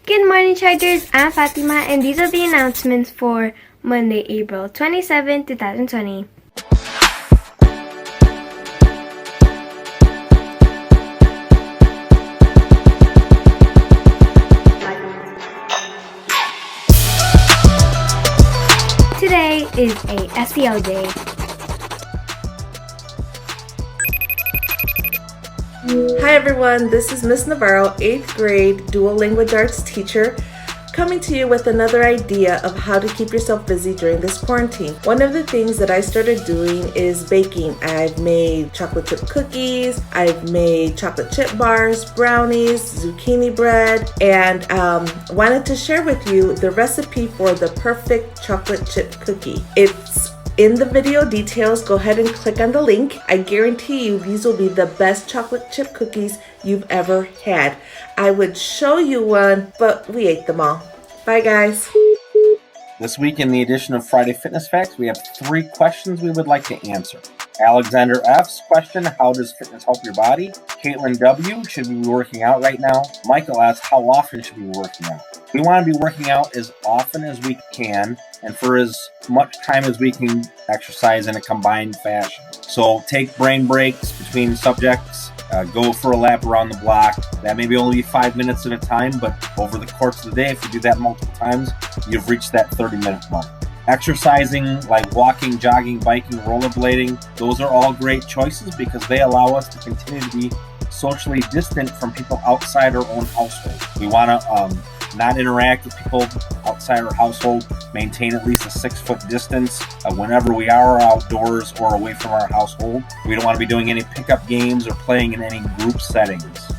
Good morning, Chargers. I'm Fatima, and these are the announcements for Monday, April 27, 2020. Today is a SEL day. Hi everyone, this is Miss Navarro, 8th grade dual language arts teacher, coming to you with another idea of how to keep yourself busy during this quarantine. One of the things that I started doing is baking. I've made chocolate chip cookies, I've made chocolate chip bars, brownies, zucchini bread, and wanted to share with you the recipe for the perfect chocolate chip cookie. It's in the video details. Go ahead and click on the link. I guarantee you these will be the best chocolate chip cookies you've ever had. I would show you one, but we ate them all. Bye guys. This week in the edition of Friday Fitness Facts, we have 3 questions we would like to answer. Alexander F's question, how does fitness help your body? Caitlin W, should we be working out right now? Michael asks, how often should we be working out? We want to be working out as often as we can and for as much time as we can exercise in a combined fashion. So take brain breaks between subjects, go for a lap around the block. That may only be 5 minutes at a time, but over the course of the day, if you do that multiple times, you've reached that 30-minute mark. Exercising like walking, jogging, biking, rollerblading, those are all great choices because they allow us to continue to be socially distant from people outside our own household. We want to not interact with people outside our household, maintain at least a 6-foot distance whenever we are outdoors or away from our household. We don't want to be doing any pickup games or playing in any group settings.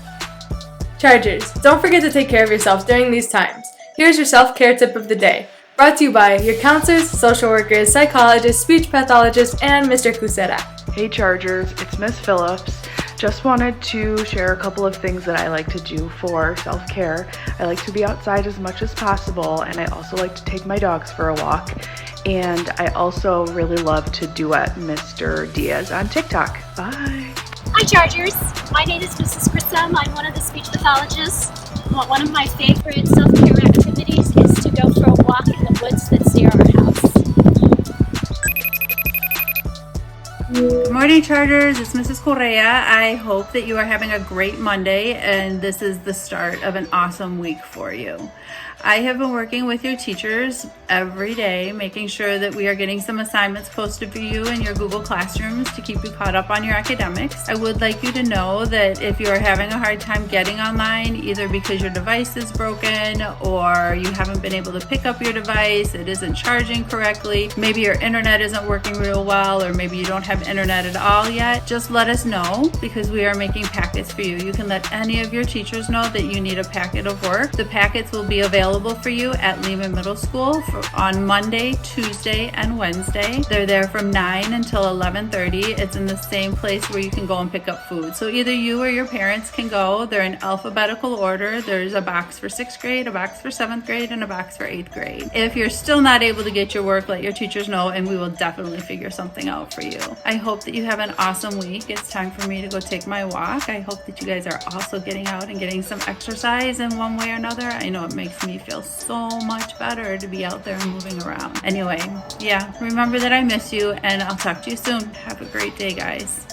Chargers, don't forget to take care of yourself during these times. Here's your self-care tip of the day. Brought to you by your counselors, social workers, psychologists, speech pathologists, and Mr. Cusera. Hey Chargers, it's Miss Phillips. Just wanted to share a couple of things that I like to do for self-care. I like to be outside as much as possible, and I also like to take my dogs for a walk. And I also really love to duet Mr. Diaz on TikTok. Bye! Hi Chargers, my name is Mrs. Grissom. I'm one of the speech pathologists. One of my favorite self-care activities is to go for a walk in the woods that's near our house. Good morning, Chargers. It's Mrs. Correa. I hope that you are having a great Monday and this is the start of an awesome week for you. I have been working with your teachers every day, making sure that we are getting some assignments posted for you in your Google Classrooms to keep you caught up on your academics. I would like you to know that if you are having a hard time getting online, either because your device is broken or you haven't been able to pick up your device, it isn't charging correctly, maybe your internet isn't working real well, or maybe you don't have internet at all yet, just let us know because we are making packets for you. You can let any of your teachers know that you need a packet of work. The packets will be available for you at Leman Middle School on Monday, Tuesday, and Wednesday. They're there from 9 until 11:30. It's in the same place where you can go and pick up food. So either you or your parents can go. They're in alphabetical order. There's a box for 6th grade, a box for 7th grade, and a box for 8th grade. If you're still not able to get your work, let your teachers know and we will definitely figure something out for you. I hope that you have an awesome week. It's time for me to go take my walk. I hope that you guys are also getting out and getting some exercise in one way or another. I know it makes me feel so much better to be out there and moving around. Anyway, yeah, remember that I miss you and I'll talk to you soon. Have a great day, guys.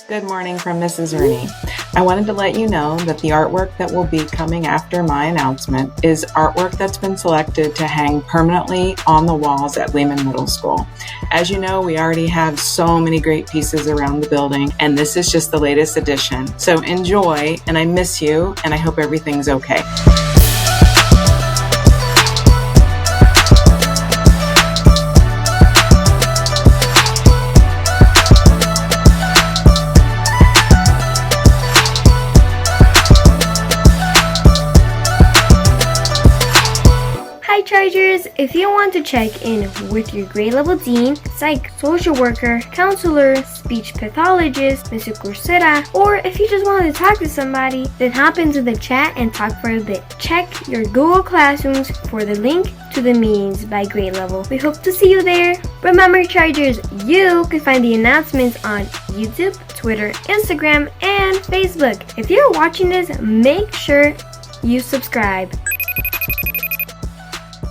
Good morning from Mrs. Rooney. I wanted to let you know that the artwork that will be coming after my announcement is artwork that's been selected to hang permanently on the walls at Leman Middle School. As you know, we already have so many great pieces around the building, and this is just the latest addition. So enjoy, and I miss you, and I hope everything's okay. Hi Chargers, if you want to check in with your grade level dean, psych, social worker, counselor, speech pathologist, Mr. Coursera, or if you just want to talk to somebody, then hop into the chat and talk for a bit. Check your Google Classrooms for the link to the meetings by grade level. We hope to see you there. Remember Chargers, you can find the announcements on YouTube, Twitter, Instagram, and Facebook. If you're watching this, make sure you subscribe.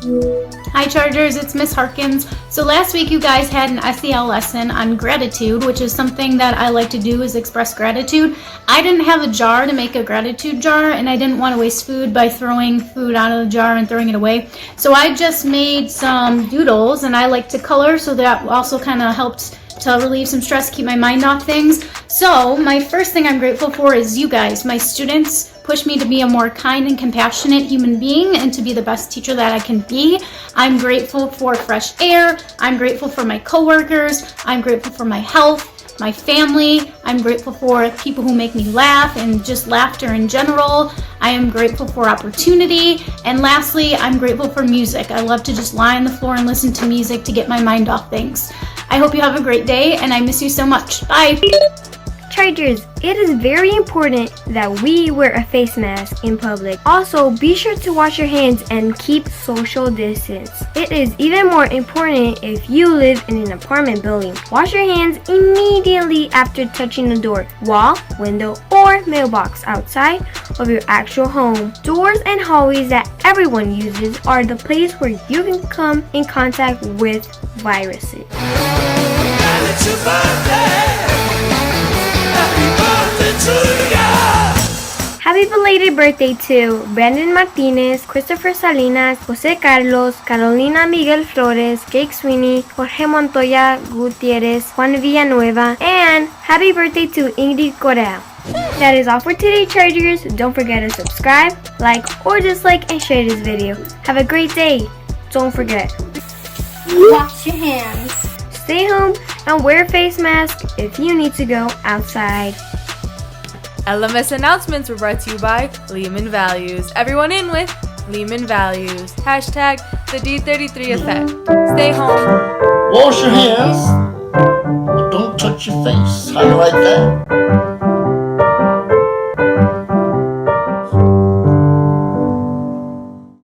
Hi Chargers, it's Miss Harkins. So last week you guys had an SEL lesson on gratitude, which is something that I like to do, is express gratitude. I didn't have a jar to make a gratitude jar, and I didn't want to waste food by throwing food out of the jar and throwing it away. So I just made some doodles, and I like to color, so that also kind of helped to relieve some stress, keep my mind off things. So my first thing I'm grateful for is you guys, my students. Push me to be a more kind and compassionate human being and to be the best teacher that I can be. I'm grateful for fresh air. I'm grateful for my coworkers. I'm grateful for my health, my family. I'm grateful for people who make me laugh and just laughter in general. I am grateful for opportunity. And lastly, I'm grateful for music. I love to just lie on the floor and listen to music to get my mind off things. I hope you have a great day, and I miss you so much. Bye. Chargers, it is very important that we wear a face mask in public. Also, be sure to wash your hands and keep social distance. It is even more important if you live in an apartment building. Wash your hands immediately after touching the door, wall, window, or mailbox outside of your actual home. Doors and hallways that everyone uses are the place where you can come in contact with viruses. Happy belated birthday to Brandon Martinez, Christopher Salinas, Jose Carlos, Carolina Miguel Flores, Jake Sweeney, Jorge Montoya Gutierrez, Juan Villanueva, and happy birthday to Ingrid Correa. That is all for today, Chargers. Don't forget to subscribe, like, or dislike and share this video. Have a great day. Don't forget, Wash your hands. stay home and wear a face mask if you need to go outside. LMS announcements were brought to you by Leman Values. Everyone in with Leman Values. Hashtag the D33 effect. Stay home. Wash your hands, but don't touch your face. How you like that?